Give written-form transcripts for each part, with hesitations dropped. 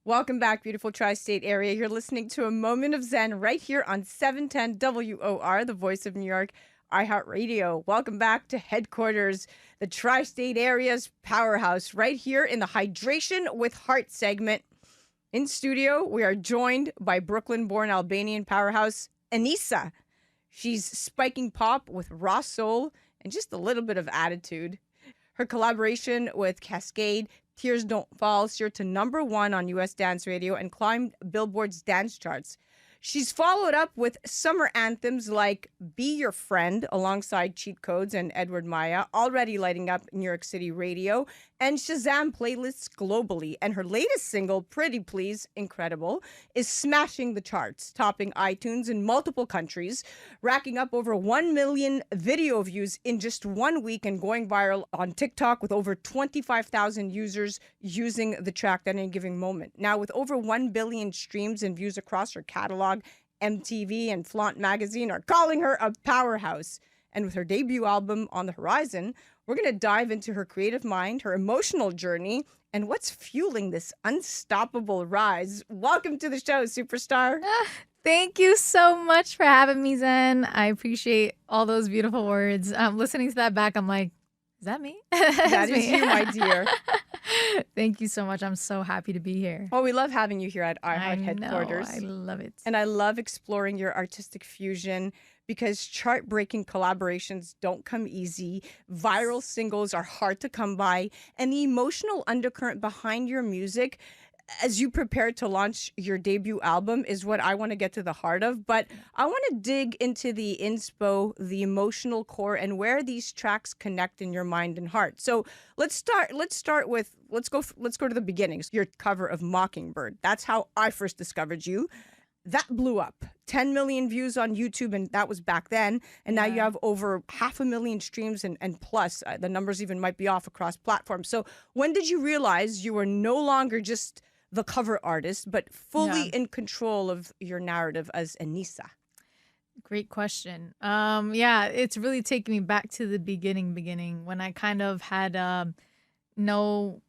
Welcome back, beautiful tri-state area. You're listening to A Moment of Zen right here on 710 WOR, the voice of New York, iHeartRadio. Welcome back to headquarters, the tri-state area's powerhouse, right here in the Hydration with Heart segment. In studio, we are joined by Brooklyn-born Albanian powerhouse, Enisa. She's spiking pop with raw soul and just a little bit of attitude. Her collaboration with Cascade, Tears Don't Fall, soared to #1 on U.S. dance radio and climbed Billboard's dance charts. She's followed up with summer anthems like Be Your Friend alongside Cheat Codes and Edward Maya, already lighting up New York City radio, and Shazam playlists globally. And her latest single, Pretty Please, incredible, is smashing the charts, topping iTunes in multiple countries, racking up over 1 million video views in just 1 week and going viral on TikTok with over 25,000 users using the track at any given moment. Now, with over 1 billion streams and views across her catalog, MTV and Flaunt magazine are calling her a powerhouse. And with her debut album on the horizon, we're going to dive into her creative mind, her emotional journey, and what's fueling this unstoppable rise. Welcome to the show, superstar. Thank you so much for having me, Zen. I appreciate all those beautiful words. Listening to that back, I'm like, is that me? That is you, my dear. Thank you so much. I'm so happy to be here. Well, we love having you here at iHeart headquarters. I love it. And I love exploring your artistic fusion because chart-breaking collaborations don't come easy. Viral singles are hard to come by. And the emotional undercurrent behind your music as you prepare to launch your debut album is what I want to get to the heart of. But I want to dig into the inspo, the emotional core, and where these tracks connect in your mind and heart. So let's go to the beginnings. Your cover of Mockingbird. That's how I first discovered you. That blew up. 10 million views on YouTube, and that was back then. And now you have over 500,000 streams and plus. The numbers even might be off across platforms. So when did you realize you were no longer just the cover artist, but fully in control of your narrative as Enisa? Great question. It's really taking me back to the beginning when I kind of had no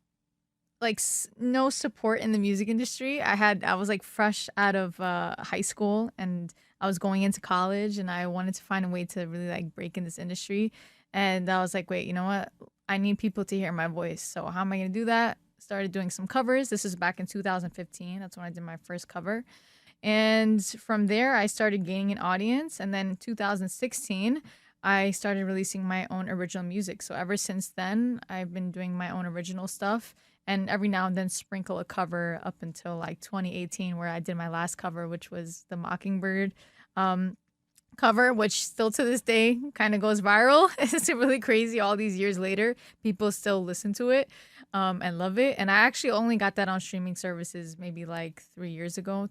support in the music industry. I was like fresh out of high school and I was going into college and I wanted to find a way to really like break in this industry. And I was like, wait, you know what? I need people to hear my voice. So how am I going to do that? Started doing some covers. This is back in 2015. That's when I did my first cover. And from there, I started gaining an audience. And then in 2016, I started releasing my own original music. So ever since then, I've been doing my own original stuff. And every now and then sprinkle a cover up until like 2018, where I did my last cover, which was the Mockingbird cover, which still to this day kind of goes viral. It's really crazy. All these years later, people still listen to it and love it. And I actually only got that on streaming services maybe like 2 years ago.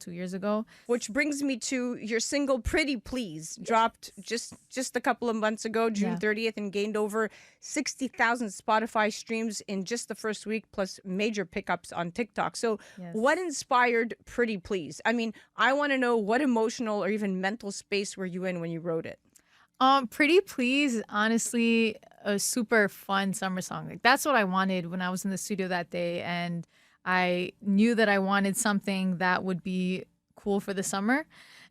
Which brings me to your single Pretty Please, dropped just a couple of months ago, June 30th, and gained over 60,000 Spotify streams in just the first week, plus major pickups on TikTok. So what inspired Pretty Please? I mean, I want to know what emotional or even mental space were you in when you wrote it? Pretty Please, honestly, a super fun summer song. Like that's what I wanted when I was in the studio that day, and I knew that I wanted something that would be cool for the summer,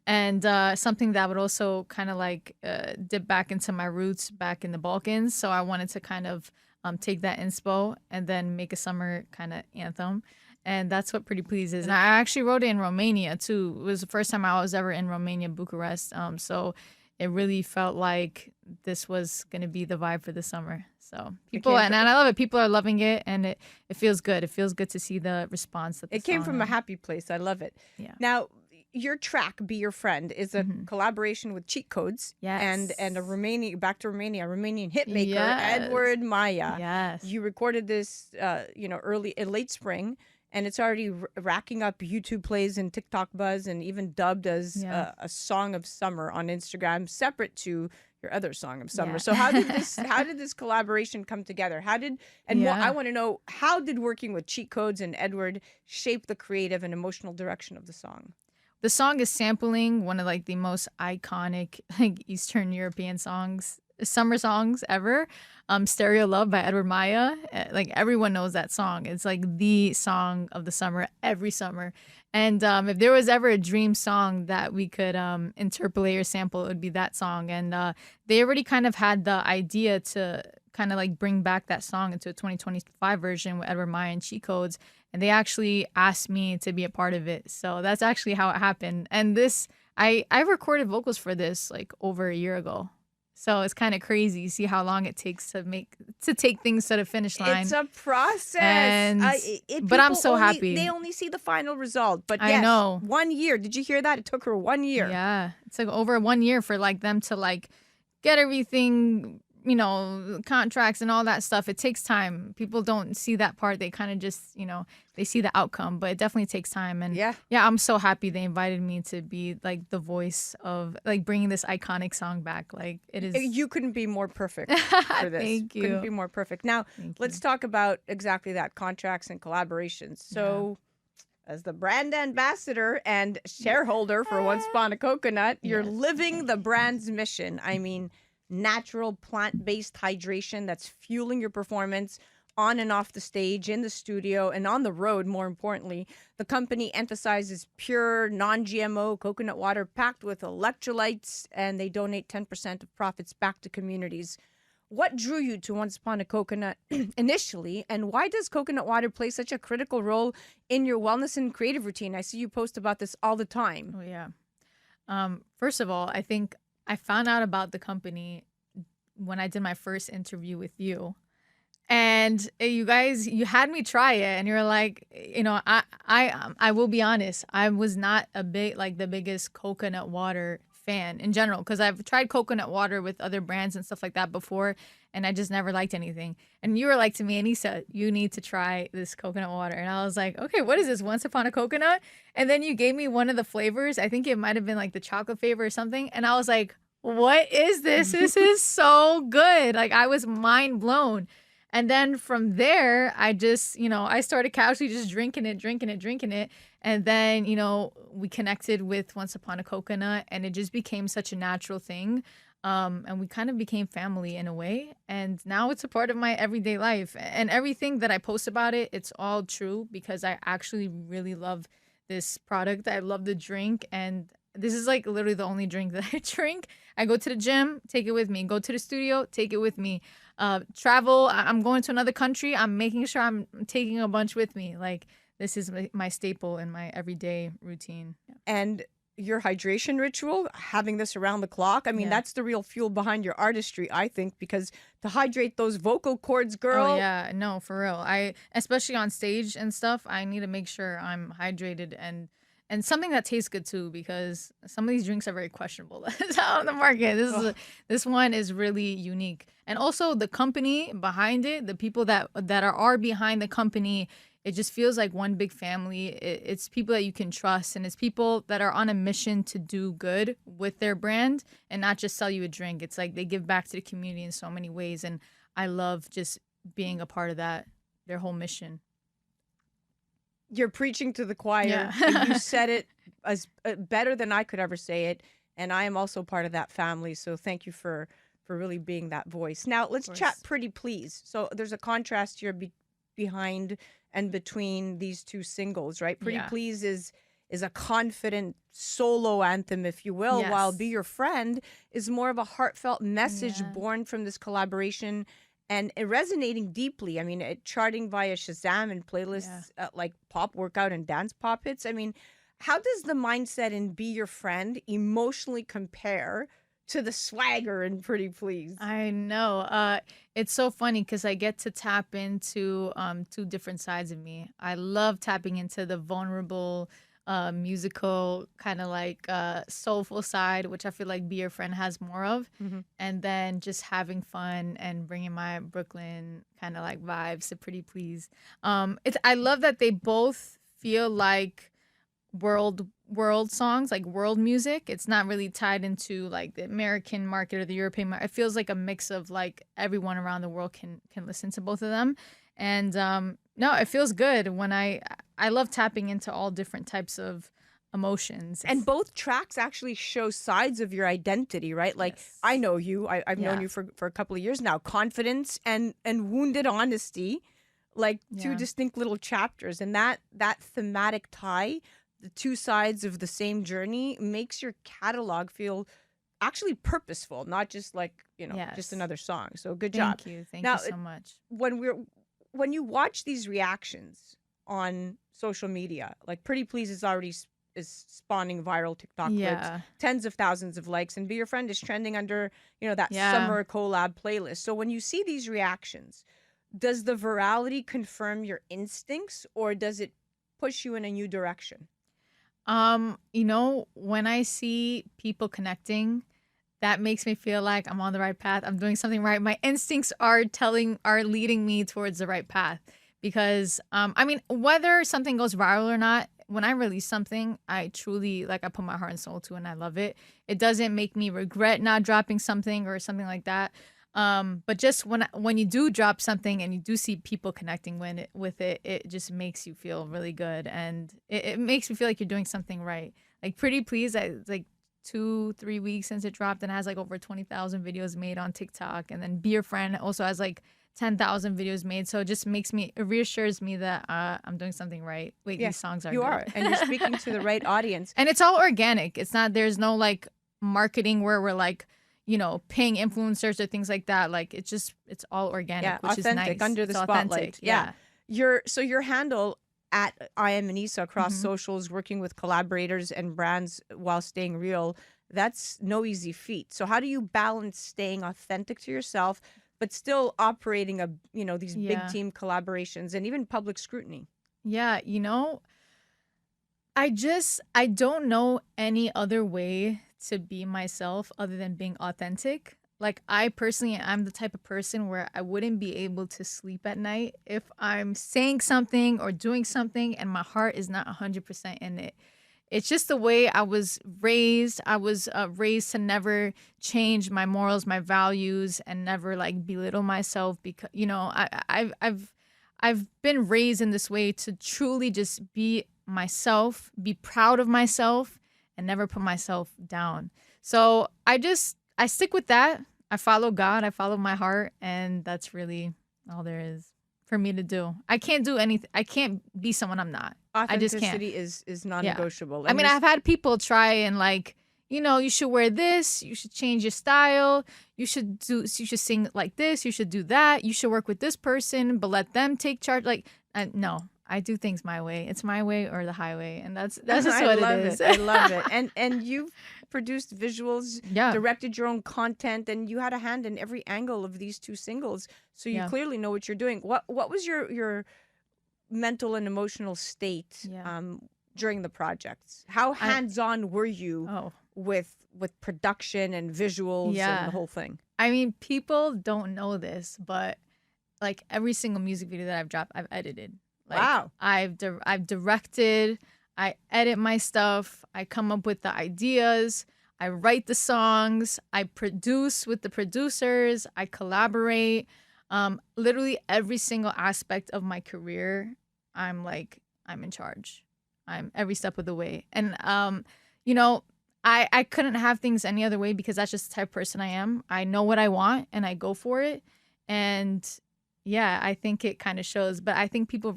and something that would also kind of like dip back into my roots back in the Balkans. So I wanted to kind of take that inspo and then make a summer kind of anthem. And that's what Pretty Please is. And I actually wrote it in Romania too. It was the first time I was ever in Romania, Bucharest. So it really felt like this was going to be the vibe for the summer. So people, and I love it. People are loving it, and it feels good. It feels good to see the response. That it came from a happy place. I love it. Yeah. Now, your track "Be Your Friend" is a collaboration with Cheat Codes, and a Romanian hitmaker, Edward Maya. Yes. You recorded this, late spring. And it's already racking up YouTube plays and TikTok buzz, and even dubbed as a song of summer on Instagram, separate to your other song of summer. So how did this collaboration come together? I want to know, how did working with Cheat Codes and Edward shape the creative and emotional direction of the song? the song is sampling one of like the most iconic like Eastern European summer songs ever. Stereo Love by Edward Maya. Like everyone knows that song. It's like the song of the summer every summer. And if there was ever a dream song that we could interpolate or sample, it would be that song. And they already kind of had the idea to kind of like bring back that song into a 2025 version with Edward Maya and cheat codes. And they actually asked me to be a part of it. So that's actually how it happened. And I recorded vocals for this like over a year ago. So it's kind of crazy. You see how long it takes to take things to the finish line. It's a process. And, but I'm so happy. They only see the final result. But I yes, know. 1 year. Did you hear that? It took her 1 year. Yeah. It's like over 1 year for like them to like get everything, you know, contracts and all that stuff. It takes time. People don't see that part. They kind of just, you know, they see the outcome, but it definitely takes time. And yeah, I'm so happy they invited me to be like the voice of like bringing this iconic song back. Like it is. You couldn't be more perfect for this. Thank you. Couldn't be more perfect. Now, let's talk about exactly that, contracts and collaborations. So as the brand ambassador and shareholder for Once Upon a Coconut, you're living the brand's mission. I mean, natural plant-based hydration that's fueling your performance on and off the stage, in the studio, and on the road, more importantly. The company emphasizes pure, non-GMO coconut water packed with electrolytes, and they donate 10% of profits back to communities. What drew you to Once Upon a Coconut initially, and why does coconut water play such a critical role in your wellness and creative routine? I see you post about this all the time. Oh, yeah. First of all, I think I found out about the company when I did my first interview with you. And you guys, you had me try it, and you're like, you know, I will be honest, I was not the biggest coconut water fan in general, because I've tried coconut water with other brands and stuff like that before, and I just never liked anything. And you were like to me, Enisa, you need to try this coconut water. And I was like, okay, what is this? Once Upon a Coconut? And then you gave me one of the flavors. I think it might have been like the chocolate flavor or something. And I was like, what is this? This is so good. Like I was mind blown. And then from there, I just, you know, I started casually just drinking it. And then, you know, we connected with Once Upon a Coconut, and it just became such a natural thing. And we kind of became family in a way. And now it's a part of my everyday life. And everything that I post about it, it's all true because I actually really love this product. I love the drink. And this is like literally the only drink that I drink. I go to the gym, take it with me. Go to the studio, take it with me. Travel, I'm going to another country, I'm making sure I'm taking a bunch with me. Like this is my staple in my everyday routine. And your hydration ritual, having this around the clock, I mean, that's the real fuel behind your artistry, I think, because to hydrate those vocal cords, girl. Oh, yeah, no, for real. Especially on stage and stuff, I need to make sure I'm hydrated and something that tastes good too, because some of these drinks are very questionable that's out on the market. This one is really unique. And also the company behind it, the people that are behind the company, it just feels like one big family. It's people that you can trust, and it's people that are on a mission to do good with their brand and not just sell you a drink. It's like they give back to the community in so many ways, and I love just being a part of that, their whole mission. You're preaching to the choir. Yeah. And you said it as better than I could ever say it, and I am also part of that family. So thank you for really being that voice. Now let's chat Pretty Please. So there's a contrast here behind and between these two singles, right? Pretty Please is a confident solo anthem, if you will, while Be Your Friend is more of a heartfelt message born from this collaboration. And it resonating deeply. I mean, charting via Shazam and playlists like pop workout and dance pop hits. I mean, how does the mindset in Be Your Friend emotionally compare to the swagger in Pretty Please? I know. It's so funny because I get to tap into two different sides of me. I love tapping into the vulnerable, musical kind of like soulful side, which I feel like Be Your Friend has more of. And then just having fun and bringing my Brooklyn kind of like vibes to Pretty Please. I love that they both feel like world songs, like world music. It's not really tied into like the American market or the European market. It feels like a mix of like everyone around the world can listen to both of them. And no, it feels good when I love tapping into all different types of emotions. And both tracks actually show sides of your identity, right? Like, Yes. I know you. I've known Yeah. you for a couple of years now. Confidence and wounded honesty, like two Yeah. distinct little chapters. And that thematic tie, the two sides of the same journey, makes your catalog feel actually purposeful, not just like, just Yes. another song. So good job. Thank Now, you so much. When you watch these reactions on social media, like Pretty Please is spawning viral TikTok clips, Yeah. tens of thousands of likes, and Be Your Friend is trending under, that Yeah. summer collab playlist. So when you see these reactions, does the virality confirm your instincts, or does it push you in a new direction? When I see people connecting, that makes me feel like I'm on the right path. I'm doing something right. My instincts are leading me towards the right path. Because whether something goes viral or not, when I release something, I truly I put my heart and soul to it and I love it. It doesn't make me regret not dropping something or something like that. But just when you do drop something and you do see people connecting with it, it just makes you feel really good, and it makes me feel like you're doing something right. Like Pretty Please, it's like 2-3 weeks since it dropped and has like over 20,000 videos made on TikTok, and then Be Your Friend also has like 10,000 videos made. So it just it reassures me that I'm doing something right. Wait, these songs are you good. are, and you're speaking to the right audience. And it's all organic. It's not, there's no like marketing where we're like, paying influencers or things like that. Like it's all organic, which authentic, is nice. under the It's spotlight. authentic. Yeah. Your handle at I am Enisa across socials, working with collaborators and brands while staying real, that's no easy feat. So how do you balance staying authentic to yourself but still operating these big team collaborations and even public scrutiny? Yeah, I don't know any other way to be myself other than being authentic. Like, I personally am the type of person where I wouldn't be able to sleep at night if I'm saying something or doing something and my heart is not 100% in it. It's just the way I was raised. I was raised to never change my morals, my values, and never like belittle myself, because I've been raised in this way to truly just be myself, be proud of myself, and never put myself down. So I stick with that. I follow God, I follow my heart, and that's really all there is for me to do. I can't do anything. I can't be someone I'm not. I just can't. Authenticity is non-negotiable. I mean, I've had people try and like, you should wear this, you should change your style, you should sing like this, you should do that, you should work with this person, but let them take charge. Like, no, I do things my way. It's my way or the highway, and that's just what it is. I love it. And you've produced visuals, Yeah. directed your own content, and you had a hand in every angle of these two singles. So you clearly know what you're doing. What was your mental and emotional state during the projects? How hands-on were you with production and visuals and the whole thing? I mean, people don't know this, but like every single music video that I've dropped, I've edited. Like, wow. I've directed, I edit my stuff, I come up with the ideas, I write the songs, I produce with the producers, I collaborate. Literally every single aspect of my career, I'm in charge. I'm every step of the way. And I couldn't have things any other way, because that's just the type of person I am. I know what I want and I go for it. And yeah, I think it kind of shows. But I think people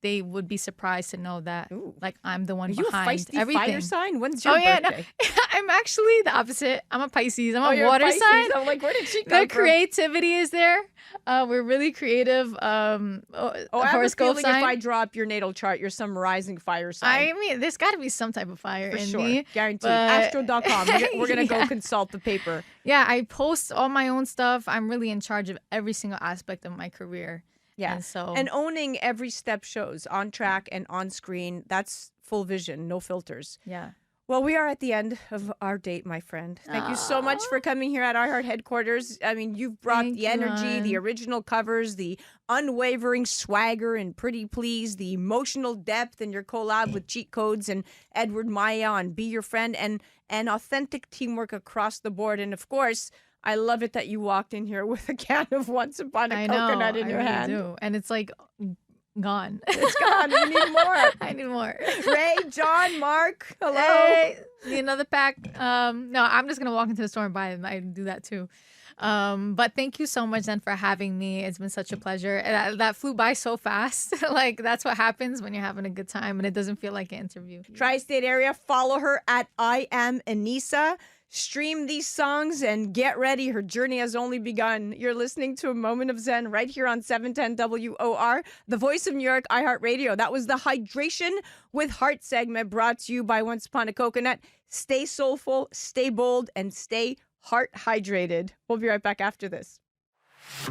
they would be surprised to know that like I'm the one behind everything. Are you a feisty fire sign? When's your birthday? No. I'm actually the opposite. I'm a Pisces. I'm a you're water a Pisces. sign. I'm like, where did she come The creativity is there. We're really creative. I have a feeling if I drop your natal chart, you're some rising fire sign. I mean, there's got to be some type of fire For in sure. me. Guaranteed. But... Astro.com. We're going to go consult the paper. Yeah, I post all my own stuff. I'm really in charge of every single aspect of my career. Yeah. And owning every step shows on track and on screen. That's full vision, no filters. Yeah. Well, we are at the end of our date, my friend. Thank you so much for coming here at iHeart headquarters. I mean, you've brought the energy, the original covers, the unwavering swagger and Pretty Please, the emotional depth in your collab with Cheat Codes and Edward Maya on Be Your Friend, and authentic teamwork across the board. And of course, I love it that you walked in here with a can of Once Upon a Coconut in your hand. I do. And it's like gone. It's gone. We need more. I need more. Ray, John, Mark, hello. Hey, need another pack? No, I'm just gonna walk into the store and buy them. I do that too. But thank you so much, Zen, for having me. It's been such a pleasure. That flew by so fast. Like, that's what happens when you're having a good time and it doesn't feel like an interview. Tri-State area, follow her at I Am Enisa. Stream these songs and get ready. Her journey has only begun. You're listening to A Moment of Zen right here on 710 WOR, the voice of New York, iHeartRadio. That was the Hydration with Heart segment brought to you by Once Upon a Coconut. Stay soulful, stay bold, and stay heart hydrated. We'll be right back after this.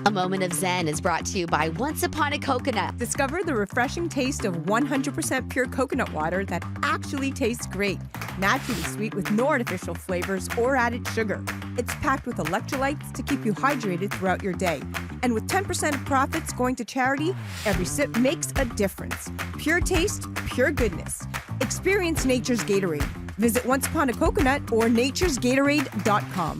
A Moment of Zen is brought to you by Once Upon a Coconut. Discover the refreshing taste of 100% pure coconut water that actually tastes great. Naturally sweet with no artificial flavors or added sugar. It's packed with electrolytes to keep you hydrated throughout your day. And with 10% of profits going to charity, every sip makes a difference. Pure taste, pure goodness. Experience nature's Gatorade. Visit Once Upon a Coconut or naturesgatorade.com.